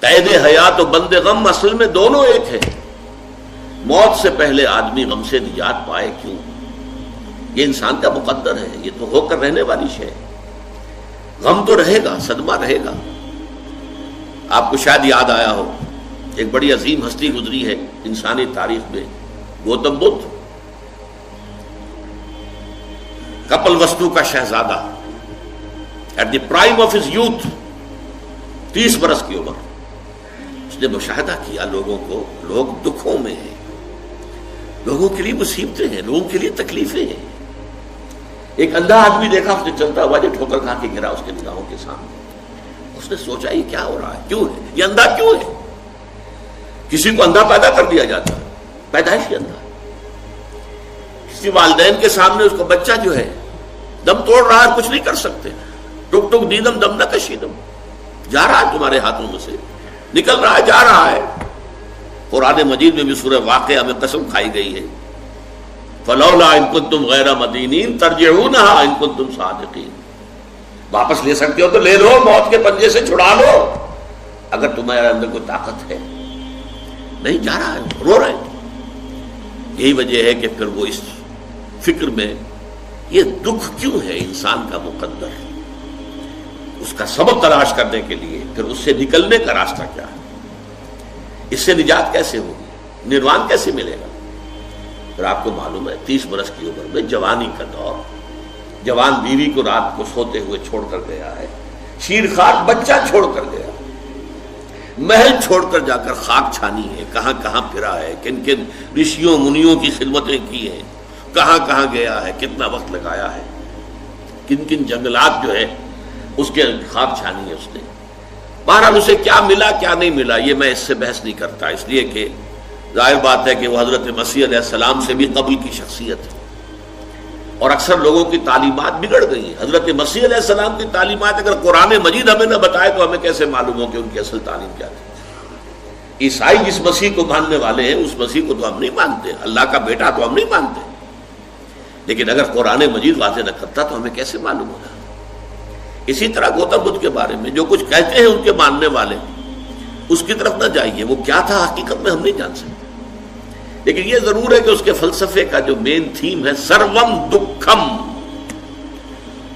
قید حیات و بند غم اصل میں دونوں ایک ہے. موت سے پہلے آدمی غم سے نجات پائے کیوں؟ یہ انسان کا مقدر ہے، یہ تو ہو کر رہنے والی شے. غم تو رہے گا، صدمہ رہے گا. آپ کو شاید یاد آیا ہو، ایک بڑی عظیم ہستی گزری ہے انسانی تاریخ میں، گوتم بدھ، کپل وستو کا شہزادہ، at the prime of his youth, 30 برس کی عمر. اس نے مشاہدہ کیا لوگوں کو، لوگ دکھوں میں ہیں، لوگوں کے لیے مصیبتیں ہیں، لوگوں کے لیے تکلیفیں ہیں. ایک اندھا آدمی دیکھا اس نے چلتا ہوا جو ٹھوکر کھا کے گرا اس کے نگاہوں کے سامنے. اس نے سوچا یہ کیا ہو رہا ہے، کیوں ہے یہ اندھا کیوں ہے؟ کسی کو اندھا پیدا کر دیا جاتا ہے، پیدائشی اندھا. کسی والدین کے سامنے اس کا بچہ جو ہے دم توڑ رہا ہے، کچھ نہیں کر سکتے. ٹک ٹک دیدم دم نہ کشیدم، جا رہا ہے تمہارے ہاتھوں میں سے، نکل رہا ہے، جا رہا ہے. قرآن مجید میں بھی سورہ واقعہ میں قسم کھائی گئی ہے، فلولا ان کنتم غیر مدینین ترجعونها ان کنتم صادقین. واپس لے سکتے ہو تو لے لو، موت کے پنجے سے چھڑا لو اگر تمہارے اندر کوئی طاقت ہے. نہیں، جا رہا ہے، رو رہے ہیں. یہی وجہ ہے کہ پھر وہ اس فکر میں یہ دکھ کیوں ہے انسان کا مقدر، اس کا سبب تلاش کرنے کے لیے پھر اس سے نکلنے کا راستہ کیا ہے، اس سے نجات کیسے ہوگی، نروان کیسے ملے گا. پھر آپ کو معلوم ہے 30 برس کی عمر میں جوانی کا دور، جوان بیوی کو رات کو سوتے ہوئے چھوڑ کر گیا ہے، شیرخوار بچہ چھوڑ کر گیا، محل چھوڑ کر جا کر خاک چھانی ہے، کہاں کہاں پھرا ہے، کن کن رشیوں منیوں کی خدمتیں کی ہیں، کہاں کہاں گیا ہے، کتنا وقت لگایا ہے، کن کن جنگلات جو ہے اس کے خاک چھانی ہے اس نے. بہرحال اسے کیا ملا کیا نہیں ملا یہ میں اس سے بحث نہیں کرتا، اس لیے کہ ظاہر بات ہے کہ وہ حضرت مسیح علیہ السلام سے بھی قبل کی شخصیت ہے، اور اکثر لوگوں کی تعلیمات بگڑ گئی ہیں. حضرت مسیح علیہ السلام کی تعلیمات اگر قرآن مجید ہمیں نہ بتائے تو ہمیں کیسے معلوم ہو کہ ان کی اصل تعلیم کیا تھی. عیسائی جس مسیح کو ماننے والے ہیں اس مسیح کو تو ہم نہیں مانتے، اللہ کا بیٹا تو ہم نہیں مانتے، لیکن اگر قرآن مجید واضح نہ کرتا تو ہمیں کیسے معلوم ہوگا. اسی طرح گوتم بدھ کے بارے میں جو کچھ کہتے ہیں ان کے ماننے والے، اس کی طرف نہ جائیے، وہ کیا تھا حقیقت میں ہم نہیں جان سکتے. لیکن یہ ضرور ہے کہ اس کے فلسفے کا جو مین تھیم ہے سروم دکھم،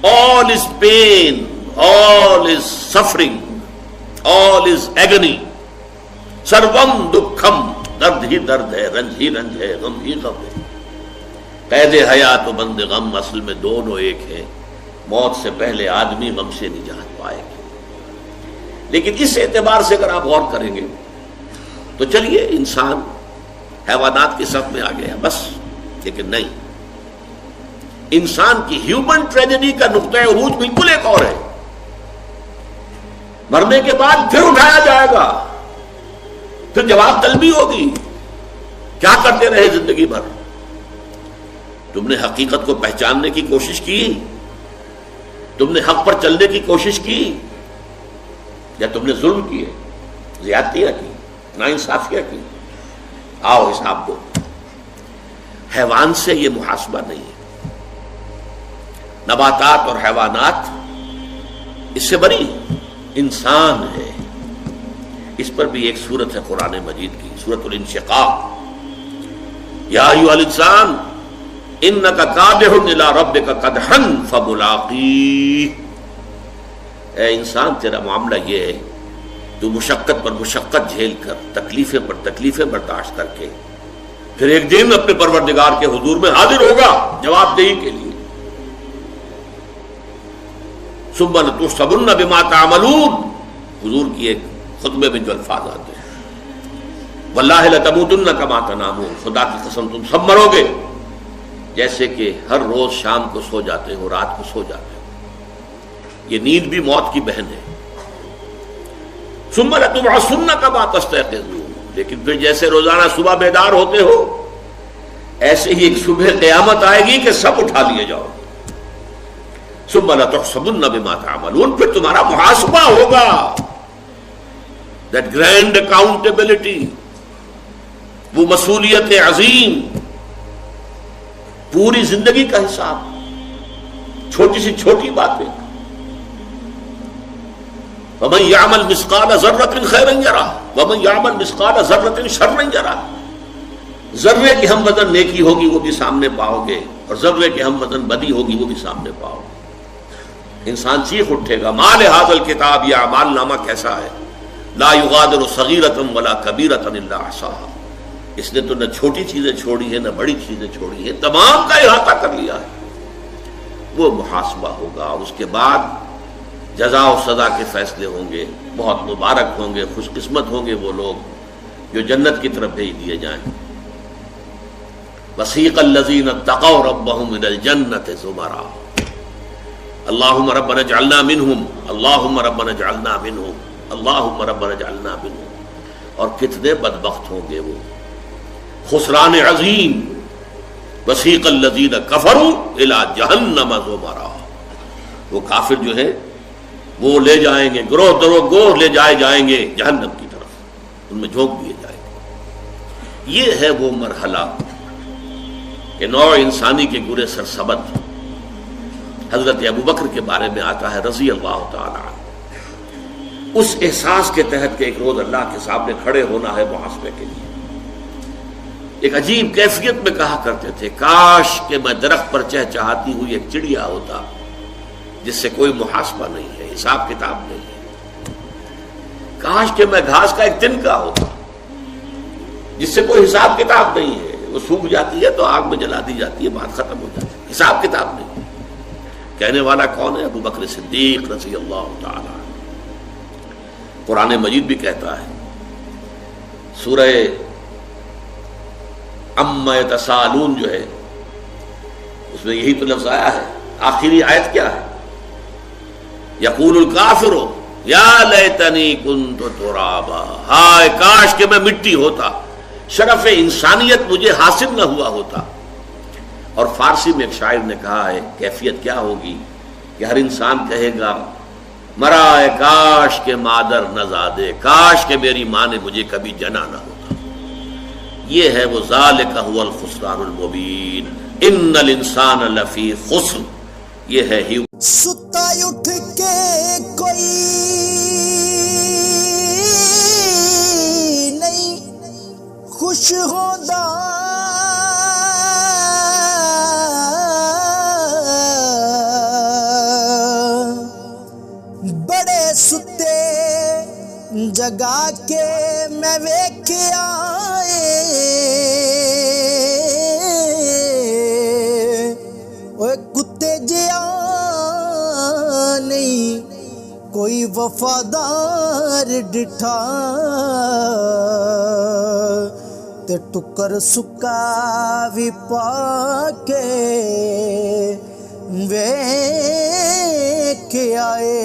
all is pain, all is suffering, all is agony. سروم دکھم، درد ہی درد ہے، رنج ہی رنج ہے، غم ہی غم ہے. قید حیات و بند غم اصل میں دونوں ایک ہیں. موت سے پہلے آدمی غم سے نجات پائے گا. لیکن اس اعتبار سے اگر آپ غور کریں گے تو چلیے انسان حیوانات کی صف میں آ گیا بس، لیکن نہیں، انسان کی ہیومن ٹریجڈی کا نقطہ عروج بالکل ایک اور ہے. مرنے کے بعد پھر اٹھایا جائے گا، پھر جواب طلبی ہوگی. کیا کرتے رہے زندگی بھر؟ تم نے حقیقت کو پہچاننے کی کوشش کی؟ تم نے حق پر چلنے کی کوشش کی؟ یا تم نے ظلم کیے، زیادتیاں کی، ناانصافیاں کی؟ آؤ حساب دو. حیوان سے یہ محاسبہ نہیں ہے. نباتات اور حیوانات اس سے بری، انسان ہے. اس پر بھی ایک سورت ہے قرآن مجید کی، سورۃ الانشقاق. یا ایھا الانسان انک کادح الی ربک قدحا فملاقیہ. اے انسان تیرا معاملہ یہ ہے تو مشقت پر مشقت جھیل کر، تکلیفیں پر تکلیفیں برداشت کر کے پھر ایک دن اپنے پروردگار کے حضور میں حاضر ہوگا جواب دہی کے لیے. ثم لتحسبن بما تعملون، حضور کی ایک خطبے میں جو الفاظ آتے ہیں، واللہ لتموتن کما تنامون، خدا کی قسم تم سب مرو گے جیسے کہ ہر روز شام کو سو جاتے ہو، رات کو سو جاتے ہو. یہ نیند بھی موت کی بہن ہے. ثم لتبعثن کما تستيقظون، لیکن پھر جیسے روزانہ صبح بیدار ہوتے ہو ایسے ہی ایک صبح قیامت آئے گی کہ سب اٹھا لیے جاؤ. ثم لتحسبن بما تعملون، پھر تمہارا محاسبہ ہوگا. that grand accountability، وہ مسئولیت عظیم، پوری زندگی کا حساب، چھوٹی سی چھوٹی باتیں. وَمَن يَعْمَلْ مِثْقَالَ ذَرَّةٍ خَيْرًا يَرَهُ وَمَن يَعْمَلْ مِثْقَالَ ذَرَّةٍ شَرًّا يَرَهُ. ذرے کی ہم وزن نیکی ہوگی وہ بھی سامنے پاؤ گے، اور ذرے کی ہم وزن بدی ہوگی وہ بھی سامنے پاؤ گے. انسان چیخ اٹھے گا ما لہذا الکتاب، یہ اعمال نامہ کیسا ہے، لا یغادر صغیرۃ ولا کبیرۃ الا احصاها، اس نے تو نہ چھوٹی چیزیں چھوڑی ہیں نہ بڑی چیزیں چھوڑی ہیں، تمام کا احاطہ کر لیا ہے. وہ محاسبہ ہوگا، اور اس کے بعد جزا و سزا کے فیصلے ہوں گے. بہت مبارک ہوں گے، خوش قسمت ہوں گے وہ لوگ جو جنت کی طرف بھیج دیے جائیں. وسیق الذین اتقوا ربهم الى الجنة زمرا اللهم ربنا اجعلنا منهم اللهم ربنا اجعلنا منهم اللهم ربنا اجعلنا منهم. اور کتنے بدبخت ہوں گے وہ، خسران عظیم. وسیق الذین کفروا الى جہنم زمرا، وہ کافر جو ہے وہ لے جائیں گے، گروہ درو گروہ لے جائے جائیں گے جہنم کی طرف، ان میں جھونک دیے جائیں گے. یہ ہے وہ مرحلہ کہ نوع انسانی کے گرے سرسبد. حضرت ابوبکر کے بارے میں آتا ہے رضی اللہ تعالی عنہ، اس احساس کے تحت کہ ایک روز اللہ کے سامنے کھڑے ہونا ہے محاسبے کے لیے. ایک عجیب کیفیت میں کہا کرتے تھے کاش کہ میں درخت پر چہچہاتی ہوئی ایک چڑیا ہوتا جس سے کوئی محاسبہ نہیں ہے، حساب کتاب نہیں ہے. کاش کہ میں گھاس کا ایک تنکا ہوتا جس سے کوئی حساب کتاب نہیں ہے، وہ سوکھ جاتی ہے تو آگ میں جلا دی جاتی ہے، بات ختم ہو جاتی ہے، حساب کتاب نہیں. کہنے والا کون ہے؟ ابو بکر صدیق رضی اللہ تعالی عنہ. قرآن مجید بھی کہتا ہے سورہ عما یتساءلون جو ہے اس میں یہی تو لفظ آیا ہے. آخری آیت کیا ہے؟ یقول الکافر یا لیتنی کنت ترابا، ہائے کاش کہ میں مٹی ہوتا، شرف انسانیت مجھے حاصل نہ ہوا ہوتا. اور فارسی میں ایک شاعر نے کہا ہے کیفیت کیا ہوگی کہ ہر انسان کہے گا مرا کاش کہ مادر نہ زادے، کاش کہ میری ماں نے مجھے کبھی جنا نہ ہوتا. یہ ہے وہ ذالک هو الخسران المبین ان الانسان لفی خسر. یہ ہے ہی ستا اٹھ کے کوئی نہیں خوش ہوتا، بڑے ستے جگا کے میں ویکھیا کتے جیا نہیں کوئی وفادار ڈٹھا، تے ٹکر سکا بھی پا کے ویکھ آئے.